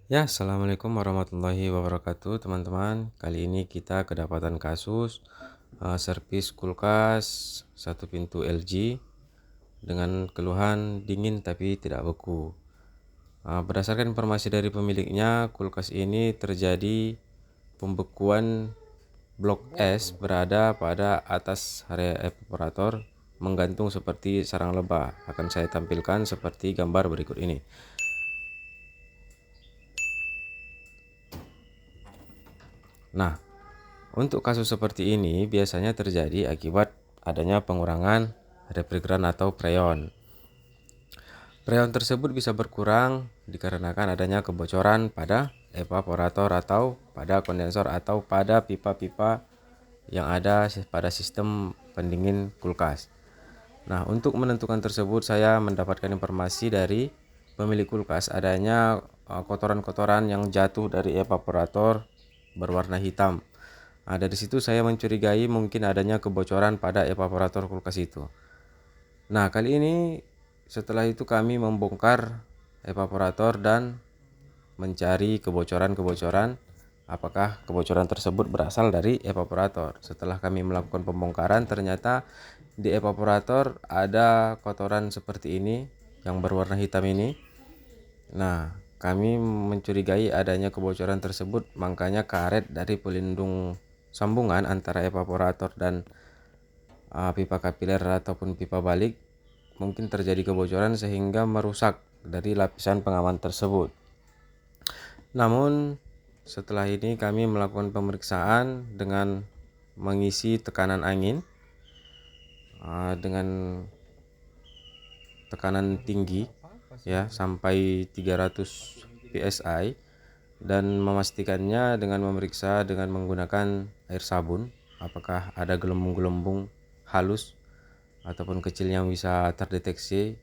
Ya, assalamualaikum warahmatullahi wabarakatuh, teman-teman. Kali ini kita kedapatan kasus servis kulkas satu pintu LG dengan keluhan dingin tapi tidak beku. Berdasarkan informasi dari pemiliknya, kulkas ini terjadi pembekuan blok es berada pada atas area evaporator menggantung seperti sarang lebah. Akan saya tampilkan seperti gambar berikut ini. Nah, untuk kasus seperti ini biasanya terjadi akibat adanya pengurangan refrigeran atau freon. Freon tersebut bisa berkurang dikarenakan adanya kebocoran pada evaporator atau pada kondensor atau pada pipa-pipa yang ada pada sistem pendingin kulkas. Nah, untuk menentukan tersebut saya mendapatkan informasi dari pemilik kulkas adanya kotoran-kotoran yang jatuh dari evaporator berwarna hitam. Dari situ saya mencurigai mungkin adanya kebocoran pada evaporator kulkas itu. Nah, kali ini setelah itu kami membongkar evaporator dan mencari kebocoran-kebocoran apakah kebocoran tersebut berasal dari evaporator. Setelah kami melakukan pembongkaran, ternyata di evaporator ada kotoran seperti ini yang berwarna hitam ini. Nah, kami mencurigai adanya kebocoran tersebut, makanya karet dari pelindung sambungan antara evaporator dan pipa kapiler ataupun pipa balik mungkin terjadi kebocoran sehingga merusak dari lapisan pengaman tersebut. Namun setelah ini kami melakukan pemeriksaan dengan mengisi tekanan angin dengan tekanan tinggi ya sampai 300 psi dan memastikannya dengan memeriksa dengan menggunakan air sabun apakah ada gelembung-gelembung halus ataupun kecil yang bisa terdeteksi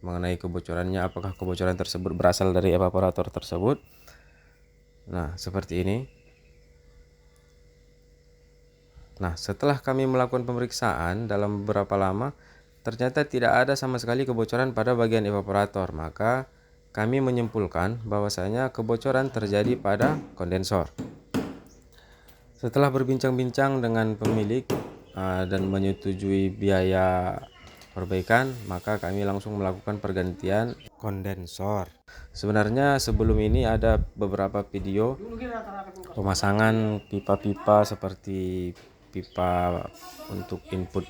mengenai kebocorannya, apakah kebocoran tersebut berasal dari evaporator tersebut. Nah, seperti ini. Nah, setelah kami melakukan pemeriksaan dalam beberapa lama, ternyata tidak ada sama sekali kebocoran pada bagian evaporator. Maka kami menyimpulkan bahwasanya kebocoran terjadi pada kondensor. Setelah berbincang-bincang dengan pemilik dan menyetujui biaya perbaikan, maka kami langsung melakukan pergantian kondensor. Sebenarnya sebelum ini ada beberapa video pemasangan pipa-pipa seperti pipa untuk input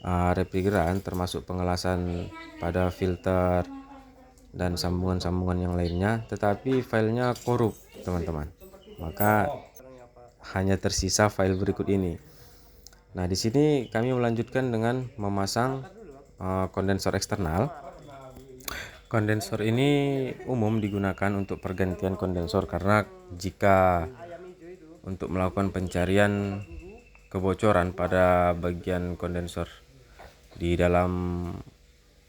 refrigeran, termasuk pengelasan pada filter dan sambungan-sambungan yang lainnya, tetapi filenya korup, teman-teman. Maka hanya tersisa file berikut ini. Nah, di sini kami melanjutkan dengan memasang kondensor eksternal. Kondensor ini umum digunakan untuk pergantian kondensor karena jika untuk melakukan pencarian kebocoran pada bagian kondensor di dalam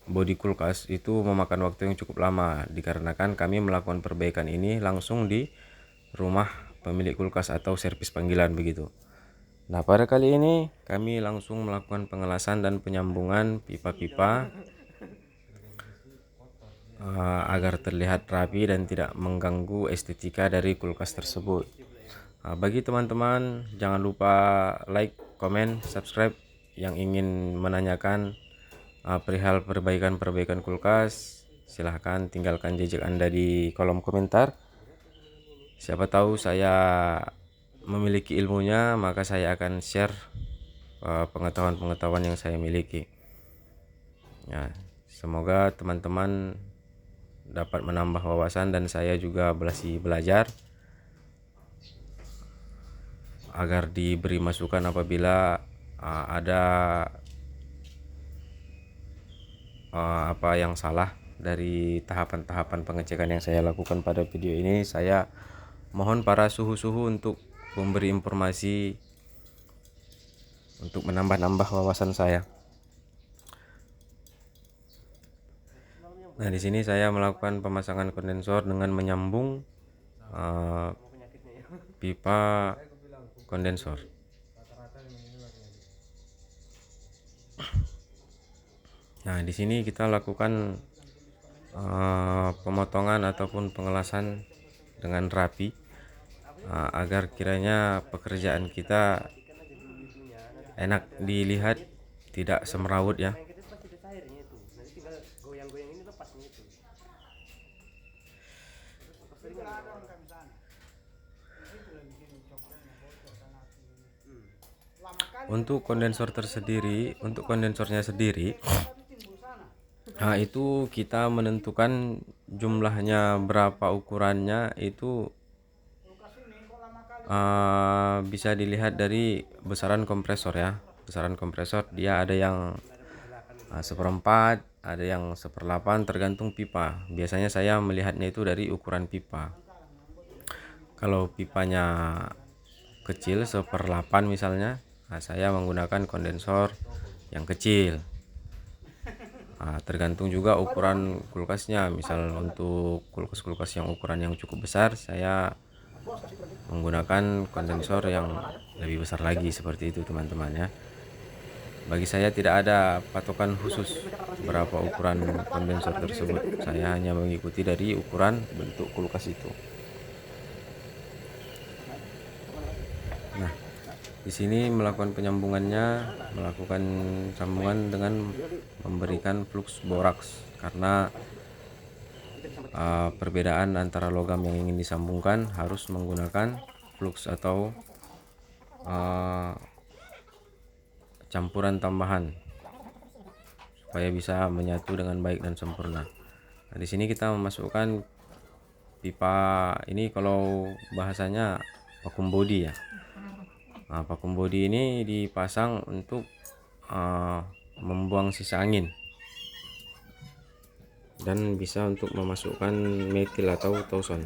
bodi kulkas itu memakan waktu yang cukup lama dikarenakan kami melakukan perbaikan ini langsung di rumah pemilik kulkas atau servis panggilan begitu. Nah, pada kali ini kami langsung melakukan pengelasan dan penyambungan pipa-pipa agar terlihat rapi dan tidak mengganggu estetika dari kulkas tersebut. Bagi teman-teman jangan lupa like, komen, subscribe yang ingin menanyakan perihal perbaikan-perbaikan kulkas. Silahkan tinggalkan jejak Anda di kolom komentar. Siapa tahu saya memiliki ilmunya, maka saya akan share pengetahuan-pengetahuan yang saya miliki. Ya, semoga teman-teman dapat menambah wawasan dan saya juga masih belajar agar diberi masukan apabila ada apa yang salah dari tahapan-tahapan pengecekan yang saya lakukan pada video ini. Saya mohon para suhu-suhu untuk memberi informasi untuk menambah-nambah wawasan saya. Nah, di sini saya melakukan pemasangan kondensor dengan menyambung pipa kondensor. Nah, di sini kita lakukan pemotongan ataupun pengelasan dengan rapi, agar kiranya pekerjaan kita enak dilihat, tidak semrawut ya. Untuk kondensornya sendiri, itu kita menentukan jumlahnya berapa, ukurannya itu bisa dilihat dari besaran kompresor ya. Besaran kompresor dia ada yang 1/4, ada yang 1/8, tergantung pipa. Biasanya saya melihatnya itu dari ukuran pipa. Kalau pipanya kecil 1/8 misalnya, saya menggunakan kondensor yang kecil. Tergantung juga ukuran kulkasnya. Misal untuk kulkas-kulkas yang ukuran yang cukup besar, saya menggunakan kondensor yang lebih besar lagi, seperti itu teman-teman ya. Bagi saya tidak ada patokan khusus berapa ukuran kondensor tersebut. Saya hanya mengikuti dari ukuran bentuk kulkas itu. Nah, di sini melakukan melakukan sambungan dengan memberikan flux boraks, karena perbedaan antara logam yang ingin disambungkan harus menggunakan flux atau campuran tambahan supaya bisa menyatu dengan baik dan sempurna. Nah, di sini kita memasukkan pipa ini, kalau bahasanya vacuum body ya. Vacuum body ini dipasang untuk membuang sisa angin dan bisa untuk memasukkan metil atau tauson.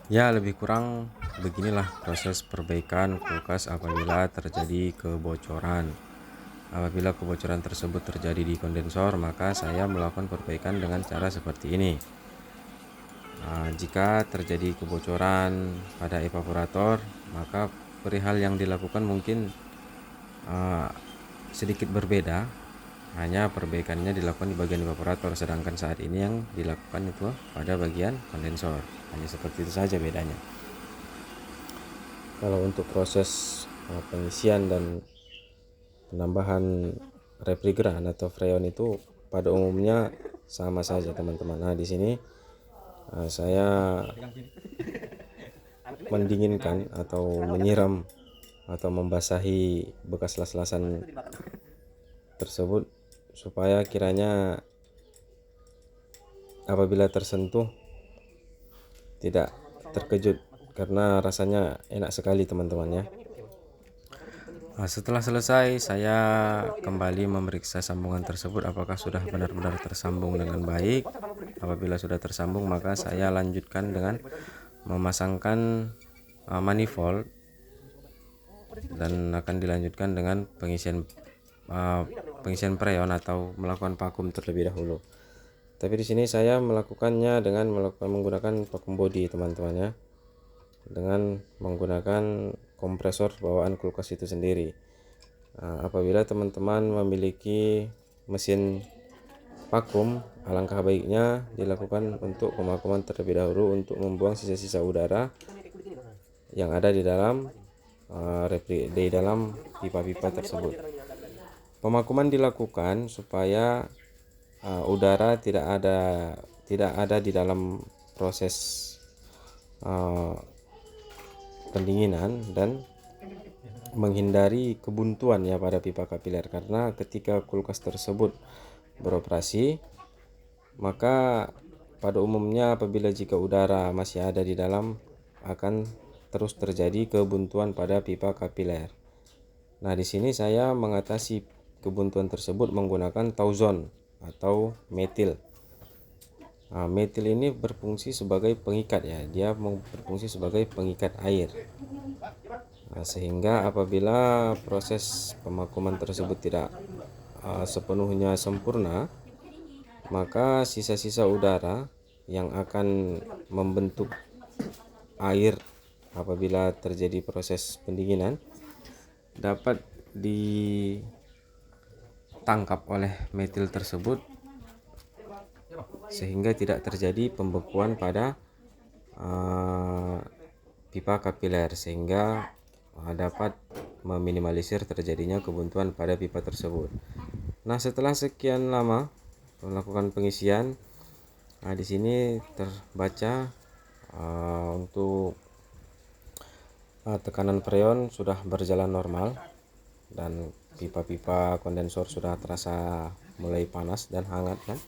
Ya, lebih kurang beginilah proses perbaikan kulkas apabila terjadi kebocoran. Apabila kebocoran tersebut terjadi di kondensor, maka saya melakukan perbaikan dengan cara seperti ini. Jika terjadi kebocoran pada evaporator, maka perihal yang dilakukan mungkin sedikit berbeda. Hanya perbaikannya dilakukan di bagian evaporator, sedangkan saat ini yang dilakukan itu pada bagian kondensor. Hanya seperti itu saja bedanya. Kalau untuk proses pengisian dan penambahan refrigeran atau freon itu pada umumnya sama saja teman-teman. Nah, di sini saya mendinginkan atau menyiram atau membasahi bekas las-lasan tersebut supaya kiranya apabila tersentuh tidak terkejut, karena rasanya enak sekali teman-teman ya. Setelah selesai, saya kembali memeriksa sambungan tersebut apakah sudah benar-benar tersambung dengan baik. Apabila sudah tersambung, maka saya lanjutkan dengan memasangkan manifold dan akan dilanjutkan dengan pengisian freon atau melakukan vakum terlebih dahulu. Tapi di sini saya melakukannya dengan menggunakan vacuum body teman-teman ya, dengan menggunakan kompresor bawaan kulkas itu sendiri. Apabila teman-teman memiliki mesin vakum, alangkah baiknya dilakukan untuk pemakuman terlebih dahulu untuk membuang sisa-sisa udara yang ada di dalam pipa-pipa tersebut. Pemakuman dilakukan supaya udara tidak ada di dalam proses pendinginan dan menghindari kebuntuan ya pada pipa kapiler, karena ketika kulkas tersebut beroperasi, maka pada umumnya apabila jika udara masih ada di dalam akan terus terjadi kebuntuan pada pipa kapiler. Nah, di sini saya mengatasi kebuntuan tersebut menggunakan tauson atau metil. Metil ini berfungsi sebagai pengikat ya, dia berfungsi sebagai pengikat air. Sehingga apabila proses pemakuman tersebut tidak sepenuhnya sempurna, maka sisa-sisa udara yang akan membentuk air apabila terjadi proses pendinginan dapat ditangkap oleh metil tersebut, sehingga tidak terjadi pembekuan pada pipa kapiler sehingga dapat meminimalisir terjadinya kebuntuan pada pipa tersebut. Nah, setelah sekian lama melakukan pengisian, di sini terbaca untuk tekanan freon sudah berjalan normal dan pipa-pipa kondensor sudah terasa mulai panas dan hangat kan.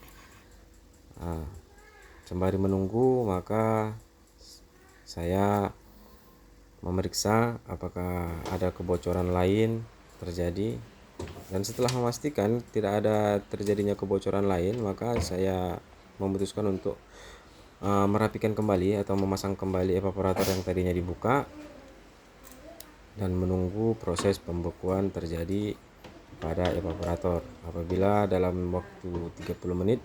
Sembari menunggu, maka saya memeriksa apakah ada kebocoran lain terjadi, dan setelah memastikan tidak ada terjadinya kebocoran lain, maka saya memutuskan untuk merapikan kembali atau memasang kembali evaporator yang tadinya dibuka dan menunggu proses pembekuan terjadi pada evaporator. Apabila dalam waktu 30 menit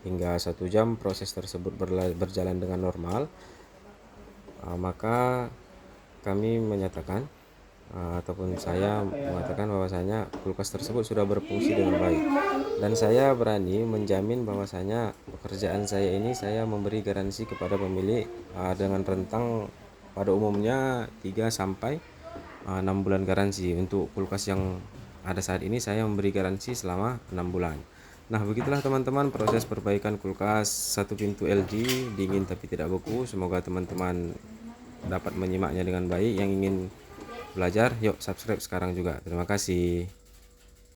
hingga 1 jam proses tersebut berjalan dengan normal, maka kami menyatakan ataupun saya mengatakan bahwasanya kulkas tersebut sudah berfungsi dengan baik, dan saya berani menjamin bahwasanya pekerjaan saya ini saya memberi garansi kepada pemilik dengan rentang pada umumnya 3 sampai 6 bulan garansi. Untuk kulkas yang ada saat ini saya memberi garansi selama 6 bulan. Nah, begitulah teman-teman proses perbaikan kulkas 1 pintu LG dingin tapi tidak beku. Semoga teman-teman dapat menyimaknya dengan baik. Yang ingin belajar, yuk subscribe sekarang juga. Terima kasih.